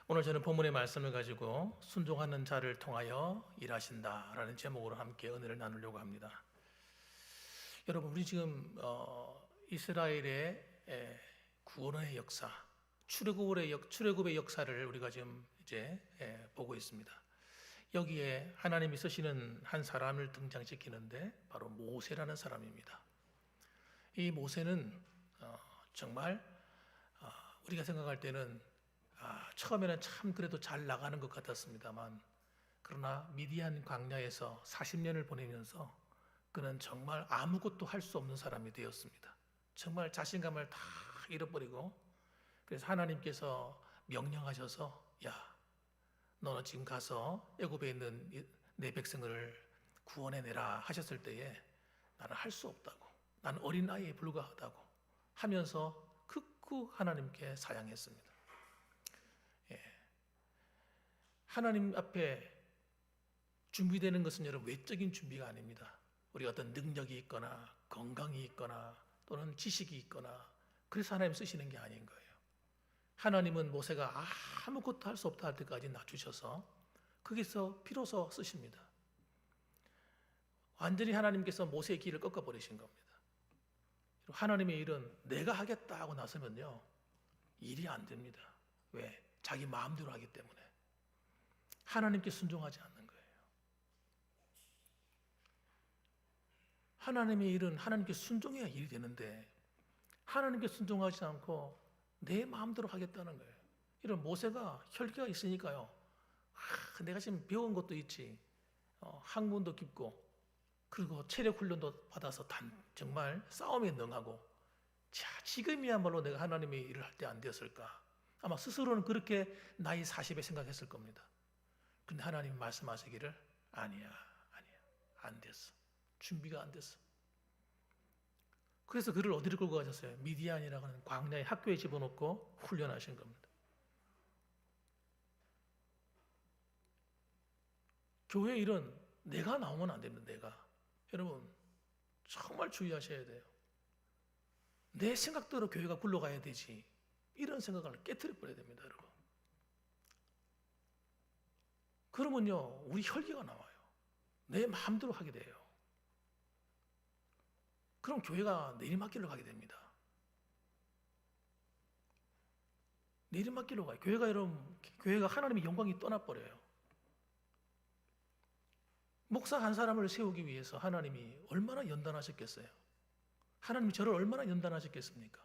오늘 저는 본문의 말씀을 가지고 순종하는 자를 통하여 일하신다라는 제목으로 함께 은혜를 나누려고 합니다. 여러분, 우리 지금 이스라엘의 구원의 역사, 출애굽의 역사를 우리가 지금 이제 보고 있습니다. 여기에 하나님이 쓰시는 한 사람을 등장시키는데 바로 모세라는 사람입니다. 이 모세는 정말 우리가 생각할 때는 처음에는 참 그래도 잘 나가는 것 같았습니다만, 그러나 미디안 광야에서 40년을 보내면서 그는 정말 아무것도 할 수 없는 사람이 되었습니다. 정말 자신감을 다 잃어버리고, 그래서 하나님께서 명령하셔서 야, 너는 지금 가서 애굽에 있는 내 백성을 구원해내라 하셨을 때에 나는 할 수 없다고, 나는 어린아이에 불과하다고 하면서 극구 하나님께 사양했습니다. 하나님 앞에 준비되는 것은 여러분 외적인 준비가 아닙니다. 우리가 어떤 능력이 있거나 건강이 있거나 또는 지식이 있거나 그래서 하나님 쓰시는 게 아닌 거예요. 하나님은 모세가 아무것도 할 수 없다 할 때까지 낮추셔서 거기서 비로소 쓰십니다. 완전히 하나님께서 모세의 길을 꺾어버리신 겁니다. 하나님의 일은 내가 하겠다 하고 나서면요, 일이 안 됩니다. 왜? 자기 마음대로 하기 때문에. 하나님께 순종하지 않는 거예요. 하나님의 일은 하나님께 순종해야 일이 되는데 하나님께 순종하지 않고 내 마음대로 하겠다는 거예요. 이런 모세가 혈기가 있으니까요. 내가 지금 배운 것도 있지, 학문도 깊고, 그리고 체력 훈련도 받아서 정말 싸움에 능하고, 자, 지금이야말로 내가 하나님의 일을 할 때 안 되었을까? 아마 스스로는 그렇게 나이 40에 생각했을 겁니다. 근데 하나님 말씀하시기를 아니야, 안 됐어. 준비가 안 됐어. 그래서 그를 어디를 끌고 가셨어요? 미디안이라고 하는 광야의 학교에 집어넣고 훈련하신 겁니다. 교회 일은 내가 나오면 안 됩니다. 내가. 여러분 정말 주의하셔야 돼요. 내 생각대로 교회가 굴러가야 되지, 이런 생각을 깨트려 버려야 됩니다. 여러분. 그러면요, 우리 혈기가 나와요. 내 마음대로 하게 돼요. 그럼 교회가 내리막길로 가게 됩니다. 내리막길로 가요. 교회가 하나님의 영광이 떠나버려요. 목사 한 사람을 세우기 위해서 하나님이 얼마나 연단하셨겠어요? 하나님이 저를 얼마나 연단하셨겠습니까?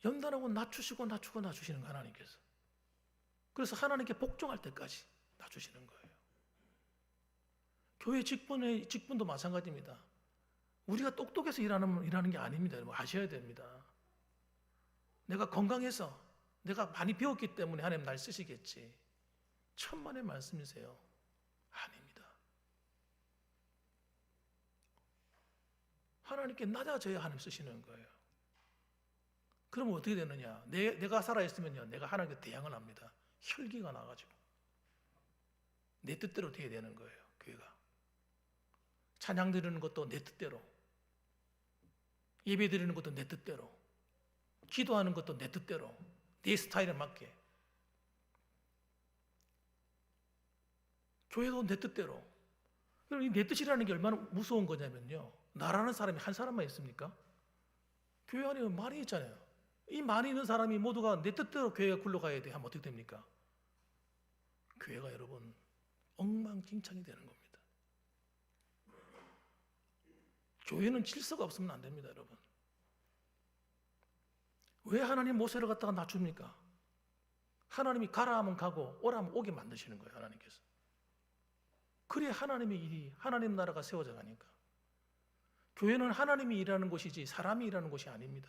연단하고 낮추시는 거 하나님께서. 그래서 하나님께 복종할 때까지 낮추시는 거예요. 교회 직분도 마찬가지입니다. 우리가 똑똑해서 일하는 게 아닙니다. 여러분 아셔야 됩니다. 내가 건강해서 내가 많이 배웠기 때문에 하나님 날 쓰시겠지, 천만의 말씀이세요. 아닙니다. 하나님께 낮아져야 하나님 쓰시는 거예요. 그러면 어떻게 되느냐? 내가 살아있으면요, 내가 하나님께 대항을 합니다. 혈기가 나가지고 내 뜻대로 돼야 되는 거예요. 교회가 찬양 드리는 것도 내 뜻대로, 예배 드리는 것도 내 뜻대로, 기도하는 것도 내 뜻대로, 내 스타일에 맞게, 교회도 내 뜻대로. 이 내 뜻이라는 게 얼마나 무서운 거냐면요, 나라는 사람이 한 사람만 있습니까? 교회 안에 많이 있잖아요. 이 많이 있는 사람이 모두가 내 뜻대로 교회가 굴러가야 돼 하면 어떻게 됩니까? 교회가 여러분 엉망진창이 되는 겁니다. 교회는 질서가 없으면 안 됩니다. 여러분, 왜 하나님 모세를 갖다가 낮춥니까? 하나님이 가라 하면 가고 오라 하면 오게 만드시는 거예요. 하나님께서. 그래야 하나님의 일이, 하나님 나라가 세워져 가니까. 교회는 하나님이 일하는 곳이지 사람이 일하는 곳이 아닙니다.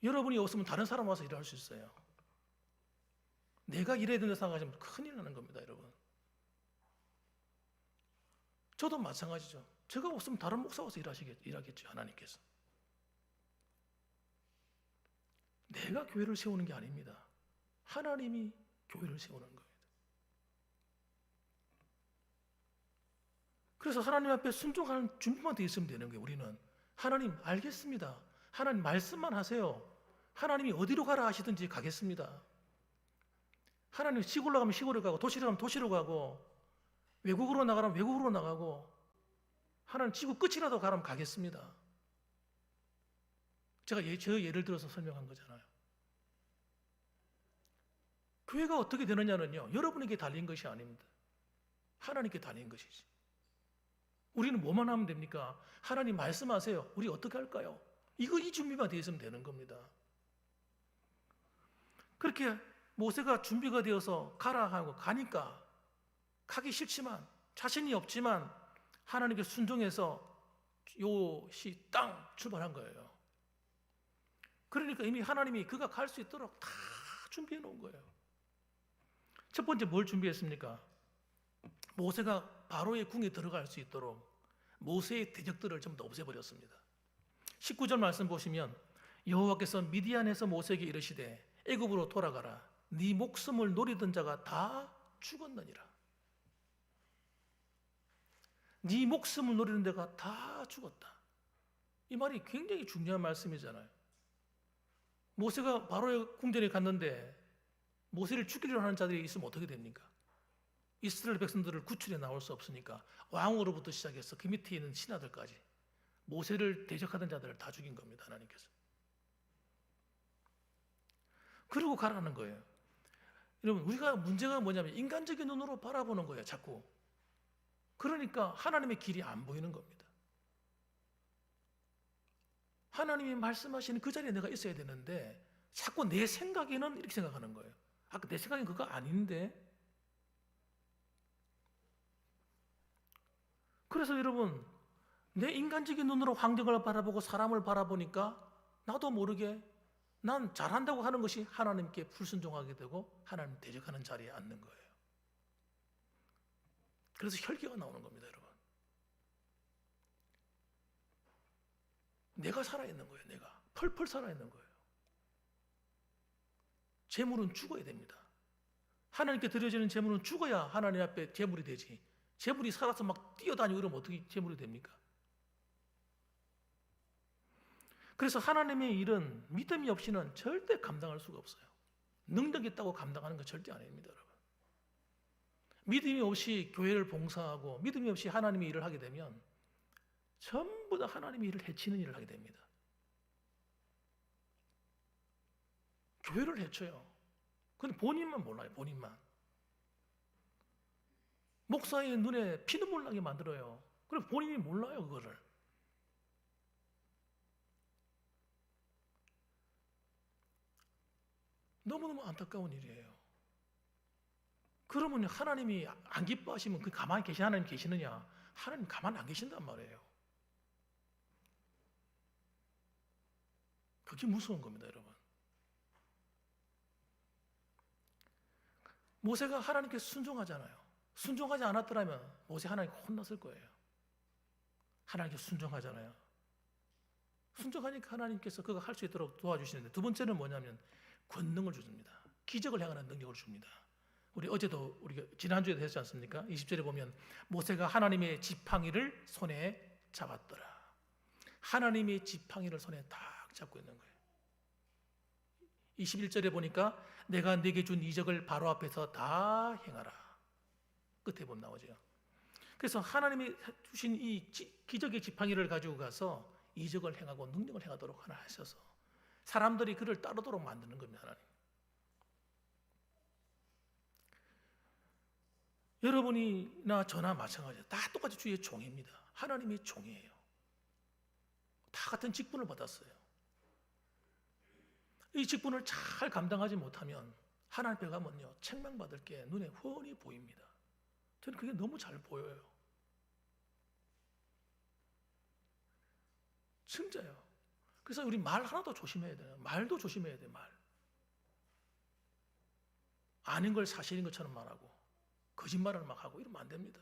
여러분이 없으면 다른 사람 와서 일할 수 있어요. 내가 일해야 된다 생각하시면 큰일 나는 겁니다. 여러분, 저도 마찬가지죠. 제가 없으면 다른 목사 와서 일하겠죠. 하나님께서. 내가 교회를 세우는 게 아닙니다. 하나님이 교회를 세우는 겁니다. 그래서 하나님 앞에 순종하는 준비만 되어 있으면 되는 거예요. 우리는 하나님 알겠습니다. 하나님 말씀만 하세요. 하나님이 어디로 가라 하시든지 가겠습니다. 하나님 시골로 가면 시골로 가고 도시로 가면 도시로 가고 외국으로 나가면 외국으로 나가고 하나님 지구 끝이라도 가라면 가겠습니다. 제가 저 예를 들어서 설명한 거잖아요. 교회가 어떻게 되느냐는요, 여러분에게 달린 것이 아닙니다. 하나님께 달린 것이지. 우리는 뭐만 하면 됩니까? 하나님 말씀하세요. 우리 어떻게 할까요? 이 준비만 되어 있으면 되는 겁니다. 그렇게 모세가 준비가 되어서 가라 하고 가니까 가기 싫지만 자신이 없지만 하나님께 순종해서 요시 땅 출발한 거예요. 그러니까 이미 하나님이 그가 갈 수 있도록 다 준비해 놓은 거예요. 첫 번째 뭘 준비했습니까? 모세가 바로의 궁에 들어갈 수 있도록 모세의 대적들을 전부 다 없애버렸습니다. 19절 말씀 보시면 여호와께서 미디안에서 모세에게 이르시되 애굽으로 돌아가라. 네 목숨을 노리던 자가 다 죽었느니라. 네 목숨을 노리는 데가 다 죽었다. 이 말이 굉장히 중요한 말씀이잖아요. 모세가 바로의 궁전에 갔는데 모세를 죽이려 하는 자들이 있으면 어떻게 됩니까? 이스라엘 백성들을 구출해 나올 수 없으니까 왕으로부터 시작해서 그 밑에 있는 신하들까지 모세를 대적하던 자들을 다 죽인 겁니다. 하나님께서. 그러고 가라는 거예요. 여러분, 우리가 문제가 뭐냐면 인간적인 눈으로 바라보는 거예요. 자꾸. 그러니까 하나님의 길이 안 보이는 겁니다. 하나님이 말씀하시는 그 자리에 내가 있어야 되는데 자꾸 내 생각에는 이렇게 생각하는 거예요. 아까 내 생각엔 그거 아닌데. 그래서 여러분, 내 인간적인 눈으로 환경을 바라보고 사람을 바라보니까 나도 모르게 난 잘한다고 하는 것이 하나님께 불순종하게 되고 하나님 대적하는 자리에 앉는 거예요. 그래서 혈기가 나오는 겁니다, 여러분. 내가 살아있는 거예요, 내가. 펄펄 살아있는 거예요. 재물은 죽어야 됩니다. 하나님께 드려지는 재물은 죽어야 하나님 앞에 재물이 되지. 재물이 살아서 막 뛰어다니고 이러면 어떻게 재물이 됩니까? 그래서 하나님의 일은 믿음이 없이는 절대 감당할 수가 없어요. 능력이 있다고 감당하는 건 절대 아닙니다, 여러분. 믿음이 없이 교회를 봉사하고 믿음이 없이 하나님의 일을 하게 되면 전부 다 하나님의 일을 해치는 일을 하게 됩니다. 교회를 해쳐요. 근데 본인만 몰라요, 본인만. 목사의 눈에 피눈물 나게 만들어요. 그럼 본인이 몰라요, 그거를. 너무너무 안타까운 일이에요. 그러면 하나님이 안 기뻐하시면 그 가만히 계신 하나님 계시느냐? 하나님 가만히 안 계신단 말이에요. 그게 무서운 겁니다, 여러분. 모세가 하나님께 순종하잖아요. 순종하지 않았더라면 모세 하나님 혼났을 거예요. 하나님께 순종하잖아요. 순종하니까 하나님께서 그가 할 수 있도록 도와주시는데, 두 번째는 뭐냐면 권능을 주십니다. 기적을 행하는 능력을 줍니다. 우리 어제도 우리가 지난주에도 했지 않습니까? 20절에 보면 모세가 하나님의 지팡이를 손에 잡았더라. 하나님의 지팡이를 손에 딱 잡고 있는 거예요. 21절에 보니까 내가 네게 준 이적을 바로 앞에서 다 행하라. 끝에 보면 나오죠. 그래서 하나님이 주신 이 기적의 지팡이를 가지고 가서 이적을 행하고 능력을 행하도록 하나 하셔서 사람들이 그를 따르도록 만드는 겁니다. 하나님. 여러분이나 저나 마찬가지예요. 다 똑같이 주의 종입니다. 하나님의 종이에요. 다 같은 직분을 받았어요. 이 직분을 잘 감당하지 못하면 하나님 앞에 가면요, 책망받을 게 눈에 훤히 보입니다. 저는 그게 너무 잘 보여요. 진짜요. 그래서 우리 말 하나도 조심해야 돼요. 말도 조심해야 돼요. 말. 아닌 걸 사실인 것처럼 말하고 거짓말을 막 하고 이러면 안 됩니다.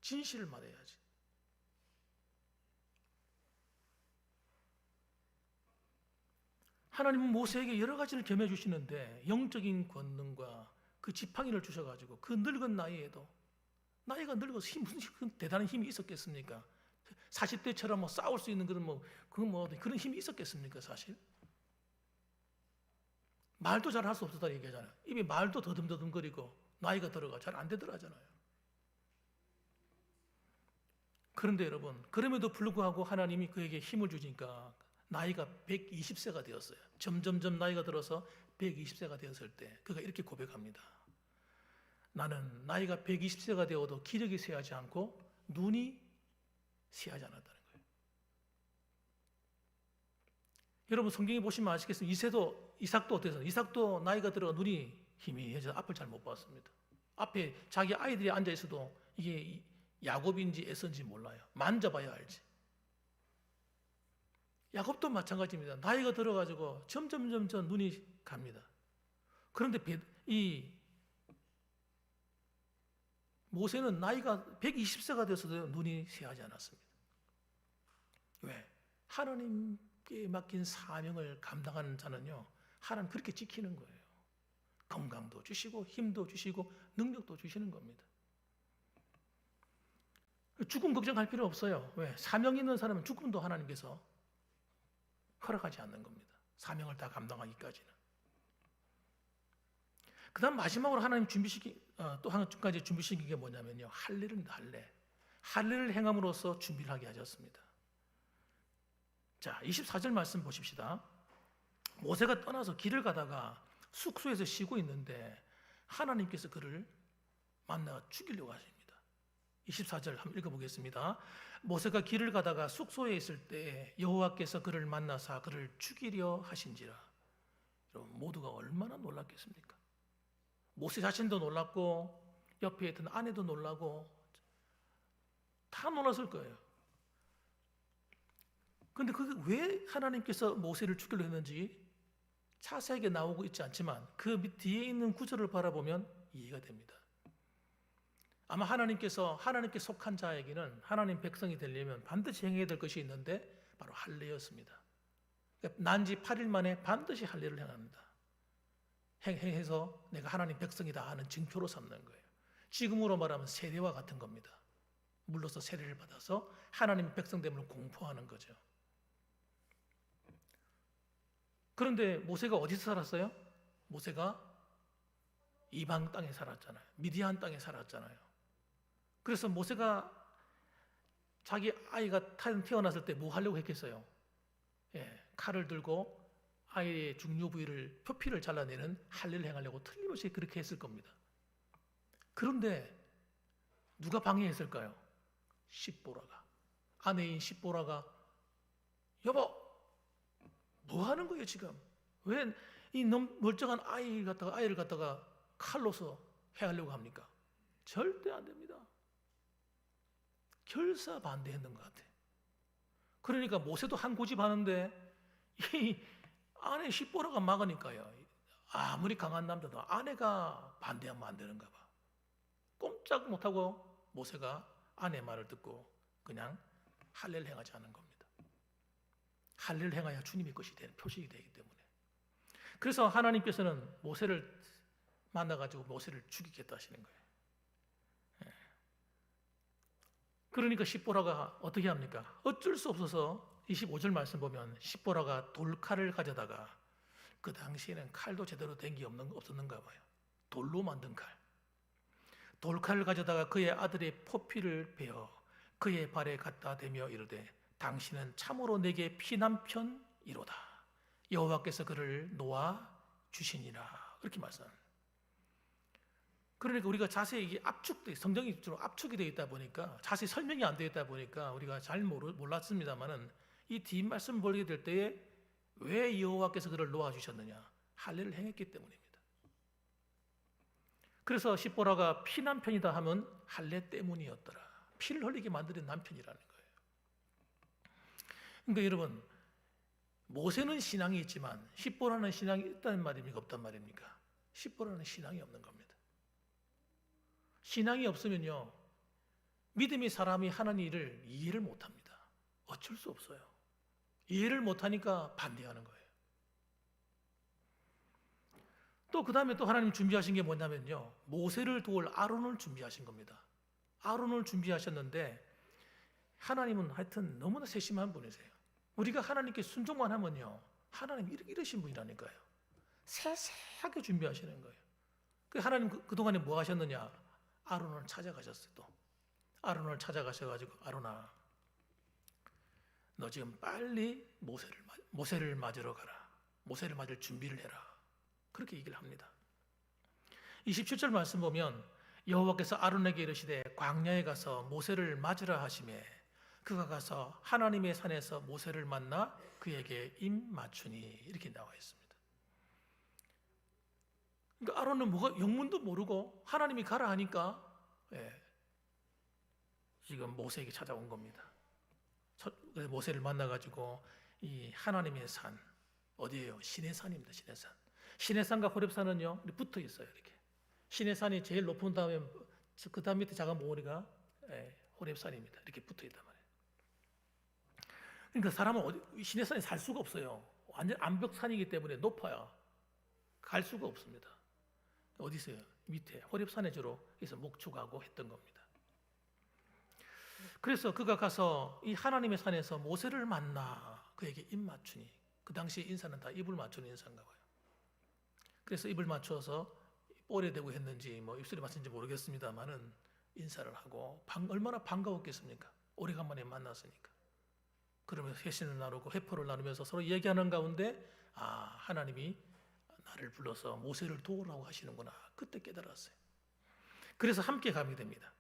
진실을 말해야지. 하나님은 모세에게 여러 가지를 겸해 주시는데 영적인 권능과 그 지팡이를 주셔가지고 그 늙은 나이에도, 나이가 늙어서 무슨 대단한 힘이 있었겠습니까? 40대처럼 뭐 싸울 수 있는 그런 힘이 있었겠습니까, 사실? 말도 잘 할 수 없었다 얘기하잖아요. 입이 말도 더듬더듬거리고 나이가 들어가 잘 안 되더라 하잖아요. 그런데 여러분, 그럼에도 불구하고 하나님이 그에게 힘을 주니까 나이가 120세가 되었어요. 점점점 나이가 들어서 120세가 되었을 때 그가 이렇게 고백합니다. 나는 나이가 120세가 되어도 기력이 쇠하지 않고 눈이 쇠하지 않았다는 거예요. 여러분 성경에 보시면 아시겠습니다. 이삭도 어땠어요? 이삭도 나이가 들어 눈이 희미해져서 앞을 잘 못 봤습니다. 앞에 자기 아이들이 앉아 있어도 이게 야곱인지 에서인지 몰라요. 만져봐야 알지. 야곱도 마찬가지입니다. 나이가 들어가지고 점점 눈이 갑니다. 그런데 이 모세는 나이가 120세가 되어서도 눈이 쇠하지 않았습니다. 왜? 하나님께 맡긴 사명을 감당하는 자는요, 하나님 그렇게 지키는 거예요. 건강도 주시고 힘도 주시고 능력도 주시는 겁니다. 죽음 걱정할 필요 없어요. 왜? 사명 있는 사람은 죽음도 하나님께서 허락하지 않는 겁니다. 사명을 다 감당하기까지는. 그 다음 마지막으로 하나님 또 한 가지 준비시킨 게 뭐냐면요, 할례입니다. 할례를 행함으로써 준비를 하게 하셨습니다. 자, 24절 말씀 보십시다. 모세가 떠나서 길을 가다가 숙소에서 쉬고 있는데 하나님께서 그를 만나 죽이려고 하십니다. 24절 한번 읽어보겠습니다. 모세가 길을 가다가 숙소에 있을 때 여호와께서 그를 만나사 그를 죽이려 하신지라. 여러분 모두가 얼마나 놀랐겠습니까? 모세 자신도 놀랐고 옆에 있던 아내도 놀라고 다 놀랐을 거예요. 그런데 그게 왜 하나님께서 모세를 죽이려 했는지 자세하게 나오고 있지 않지만 그 뒤에 있는 구절을 바라보면 이해가 됩니다. 아마 하나님께 속한 자에게는 하나님 백성이 되려면 반드시 행해야 될 것이 있는데 바로 할례였습니다. 난지 8일 만에 반드시 할례를 행합니다. 행해서 내가 하나님 백성이다 하는 증표로 삼는 거예요. 지금으로 말하면 세례와 같은 겁니다. 물로서 세례를 받아서 하나님 백성됨을 공포하는 거죠. 그런데 모세가 어디서 살았어요? 모세가 이방 땅에 살았잖아요. 미디안 땅에 살았잖아요. 그래서 모세가 자기 아이가 태어났을 때 뭐 하려고 했겠어요? 칼을 들고 아이의 중요 부위를 표피를 잘라내는 할례를 행하려고 틀림없이 그렇게 했을 겁니다. 그런데 누가 방해했을까요? 십보라가, 아내인 십보라가 여보 뭐 하는 거예요 지금? 왜 이 멀쩡한 아이를 갖다가 칼로서 해하려고 합니까? 절대 안 됩니다. 결사 반대했는 것 같아. 그러니까 모세도 한 고집하는데 이 아내 십보라가 막으니까요. 아무리 강한 남자도 아내가 반대하면 안 되는가 봐. 꼼짝 못하고 모세가 아내 말을 듣고 그냥 할례를 행하지 않은 겁니다. 할례를 행해야 주님의 것이 되는 표식이 되기 때문에. 그래서 하나님께서는 모세를 만나가지고 모세를 죽이겠다 하시는 거예요. 그러니까 십보라가 어떻게 합니까? 어쩔 수 없어서 25절 말씀 보면 십보라가 돌칼을 가져다가 그 당시에는 칼도 제대로 된 게 없었는가 봐요. 돌로 만든 칼. 돌칼을 가져다가 그의 아들의 포피를 베어 그의 발에 갖다 대며 이르되 당신은 참으로 내게 피난편이로다. 여호와께서 그를 놓아 주시니라. 그렇게 말씀합니다. 그러니까 우리가 자세히 성경이 좀 압축이 되어 있다 보니까 자세히 설명이 안 되어 있다 보니까 우리가 잘 몰랐습니다만은 이 뒷말씀 보게 될 때에 왜 여호와께서 그를 놓아주셨느냐? 할례를 행했기 때문입니다. 그래서 십보라가 피난편이다 하면 할례 때문이었더라. 피를 흘리게 만드는 남편이라는 거예요. 그러니까 여러분 모세는 신앙이 있지만 십보라는 신앙이 있다는 말입니까? 없단 말입니까? 십보라는 신앙이 없는 겁니다. 신앙이 없으면요 믿음의 사람이 하는 일을 이해를 못합니다. 어쩔 수 없어요. 이해를 못하니까 반대하는 거예요. 또 그 다음에 또 하나님 준비하신 게 뭐냐면요 모세를 도울 아론을 준비하신 겁니다. 아론을 준비하셨는데 하나님은 하여튼 너무나 세심한 분이세요. 우리가 하나님께 순종만 하면요, 하나님 이러신 분이라니까요. 세세하게 준비하시는 거예요. 그 하나님 그동안에 뭐 하셨느냐? 아론을 찾아가셨어요. 또 아론을 찾아가셔가지고, 아론아, 너 지금 빨리 모세를 맞으러 가라. 모세를 맞을 준비를 해라. 그렇게 얘기를 합니다. 27절 말씀 보면 여호와께서 아론에게 이르시되 광야에 가서 모세를 맞으라 하시매 그가 가서 하나님의 산에서 모세를 만나 그에게 입 맞추니, 이렇게 나와 있습니다. 그러니까 아론은 뭐가 영문도 모르고 하나님이 가라 하니까 지금 모세에게 찾아온 겁니다. 모세를 만나가지고 이 하나님의 산, 어디예요? 시내산입니다. 시내산. 시내산과 호렙산은요 붙어 있어요. 이렇게 시내산이 제일 높은 다음에 그 다음 밑에 작은 몽우리가 호렙산입니다. 이렇게 붙어 있단 말이에요. 그러니까 사람은 시내산에 살 수가 없어요. 완전 암벽산이기 때문에 높아야 갈 수가 없습니다. 어디 있어요? 밑에 호렙산에 주로 해서 목축하고 했던 겁니다. 그래서 그가 가서 이 하나님의 산에서 모세를 만나 그에게 입 맞추니, 그 당시 인사는 다 입을 맞추는 인사인가 봐요. 그래서 입을 맞춰서 뽀래 대고 했는지 뭐 입술에 맞춘지 모르겠습니다만은 인사를 하고 얼마나 반가웠겠습니까? 오래간만에 만났으니까. 그러면서 회신을 나누고 회포를 나누면서 서로 얘기하는 가운데 하나님이 나를 불러서 모세를 도우라고 하시는구나. 그때 깨달았어요. 그래서 함께 가게 됩니다.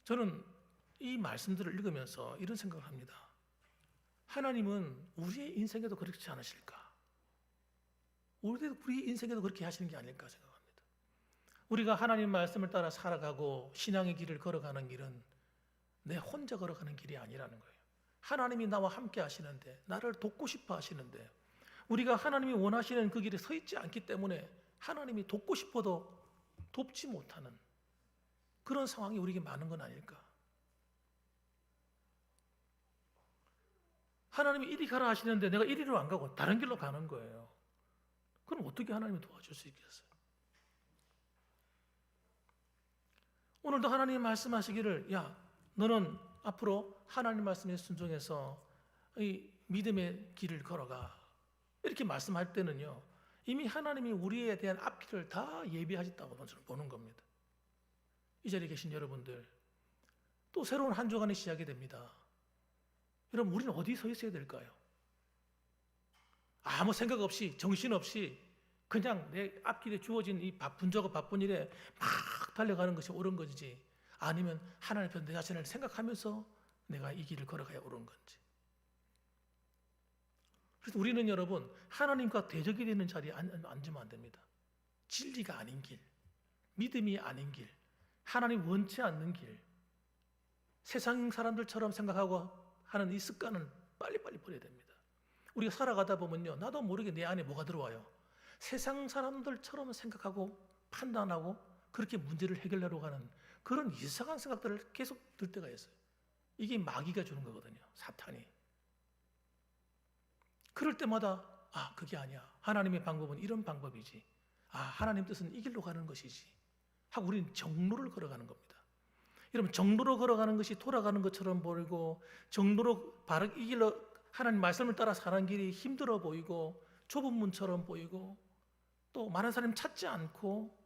저는 이 말씀들을 읽으면서 이런 생각을 합니다. 하나님은 우리의 인생에도 그렇지 않으실까? 우리 인생에도 그렇게 하시는 게 아닐까 생각합니다. 우리가 하나님 말씀을 따라 살아가고 신앙의 길을 걸어가는 길은 내 혼자 걸어가는 길이 아니라는 거예요. 하나님이 나와 함께 하시는데, 나를 돕고 싶어 하시는데, 우리가 하나님이 원하시는 그 길에 서 있지 않기 때문에 하나님이 돕고 싶어도 돕지 못하는 그런 상황이 우리에게 많은 건 아닐까? 하나님이 이리 가라 하시는데 내가 이리로 안 가고 다른 길로 가는 거예요. 그럼 어떻게 하나님이 도와줄 수 있겠어요? 오늘도 하나님이 말씀하시기를, 야, 너는 앞으로 하나님 말씀에 순종해서 이 믿음의 길을 걸어가, 이렇게 말씀할 때는요, 이미 하나님이 우리에 대한 앞길을 다 예비하셨다고 저는 보는 겁니다. 이 자리에 계신 여러분들, 또 새로운 한 주간이 시작이 됩니다. 여러분, 우리는 어디 서 있어야 될까요? 아무 생각 없이, 정신 없이 그냥 내 앞길에 주어진 이 바쁜 일에 막 달려가는 것이 옳은 것이지, 아니면 하나님 앞에 내 자신을 생각하면서 내가 이 길을 걸어가야 옳은 건지. 그래서 우리는 여러분, 하나님과 대적이 되는 자리에 앉으면 안 됩니다. 진리가 아닌 길, 믿음이 아닌 길, 하나님 원치 않는 길, 세상 사람들처럼 생각하고 하는 이 습관은 빨리빨리 버려야 됩니다. 우리가 살아가다 보면요, 나도 모르게 내 안에 뭐가 들어와요. 세상 사람들처럼 생각하고 판단하고 그렇게 문제를 해결하려고 하는 그런 이상한 생각들을 계속 들 때가 있어요. 이게 마귀가 주는 거거든요. 사탄이. 그럴 때마다 그게 아니야. 하나님의 방법은 이런 방법이지. 하나님 뜻은 이 길로 가는 것이지. 하고 우리는 정로를 걸어가는 겁니다. 여러분, 정로로 걸어가는 것이 돌아가는 것처럼 보이고, 정로로 바르게 이 길로 하나님 말씀을 따라 사는 길이 힘들어 보이고 좁은 문처럼 보이고 또 많은 사람이 찾지 않고,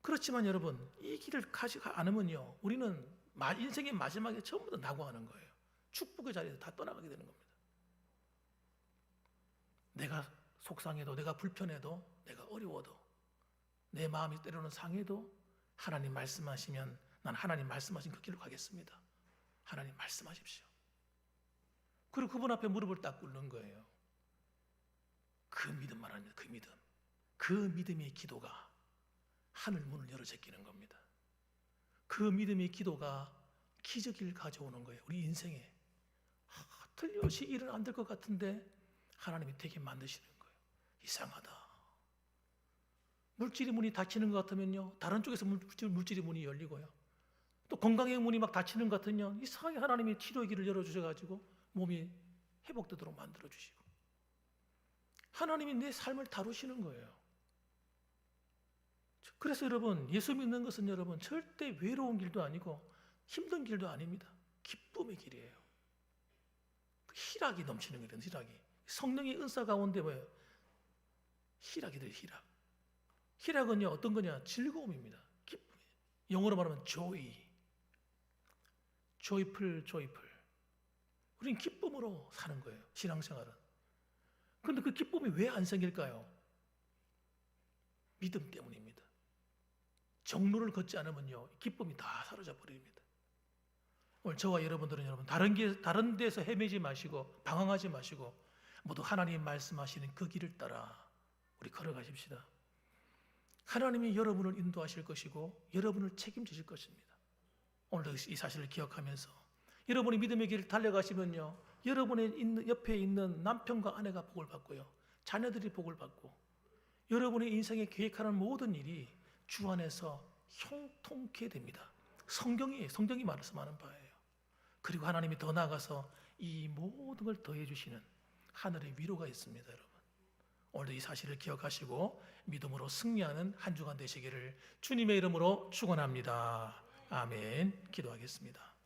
그렇지만 여러분, 이 길을 가지 않으면요, 우리는 인생의 마지막에 전부 다 낙오하는 거예요. 축복의 자리에서 다 떠나가게 되는 겁니다. 내가 속상해도, 내가 불편해도, 내가 어려워도, 내 마음이 때로는 상해도 하나님 말씀하시면 난 하나님 말씀하신 그 길로 가겠습니다. 하나님 말씀하십시오. 그리고 그분 앞에 무릎을 딱 꿇는 거예요. 그 믿음 말합니다. 그 믿음. 그 믿음의 기도가 하늘 문을 열어 제끼는 겁니다. 그 믿음의 기도가 기적을 가져오는 거예요. 우리 인생에 틀림없이 일은 안 될 것 같은데 하나님이 되게 만드시는 거예요. 이상하다. 물질의 문이 닫히는 것 같으면요, 다른 쪽에서 물질의 문이 열리고요. 또 건강의 문이 막 닫히는 것 같으면 이상하게 하나님이 치료의 길을 열어주셔가지고 몸이 회복되도록 만들어주시고, 하나님이 내 삶을 다루시는 거예요. 그래서 여러분, 예수 믿는 것은 여러분 절대 외로운 길도 아니고 힘든 길도 아닙니다. 기쁨의 길이에요. 희락이 넘치는 길은 희락이. 성령의 은사 가운데 뭐예요? 희락이들 희락. 희락은요 어떤 거냐? 즐거움입니다. 기쁨이에요. 영어로 말하면 joy. joyful. 우리는 기쁨으로 사는 거예요. 신앙생활은. 그런데 그 기쁨이 왜 안 생길까요? 믿음 때문입니다. 정로를 걷지 않으면요 기쁨이 다 사라져 버립니다. 오늘 저와 여러분들은 여러분 다른 데서 헤매지 마시고 방황하지 마시고 모두 하나님 말씀하시는 그 길을 따라 우리 걸어가십시다. 하나님이 여러분을 인도하실 것이고 여러분을 책임지실 것입니다. 오늘도 이 사실을 기억하면서 여러분이 믿음의 길을 달려가시면요 여러분의 옆에 있는 남편과 아내가 복을 받고요 자녀들이 복을 받고 여러분의 인생에 계획하는 모든 일이 주 안에서 형통케 됩니다. 성경이 말씀하는 바예요. 그리고 하나님이 더 나아가서 이 모든 걸 더해 주시는 하늘의 위로가 있습니다. 여러분 오늘도 이 사실을 기억하시고 믿음으로 승리하는 한 주간 되시기를 주님의 이름으로 축원합니다. 아멘. 기도하겠습니다.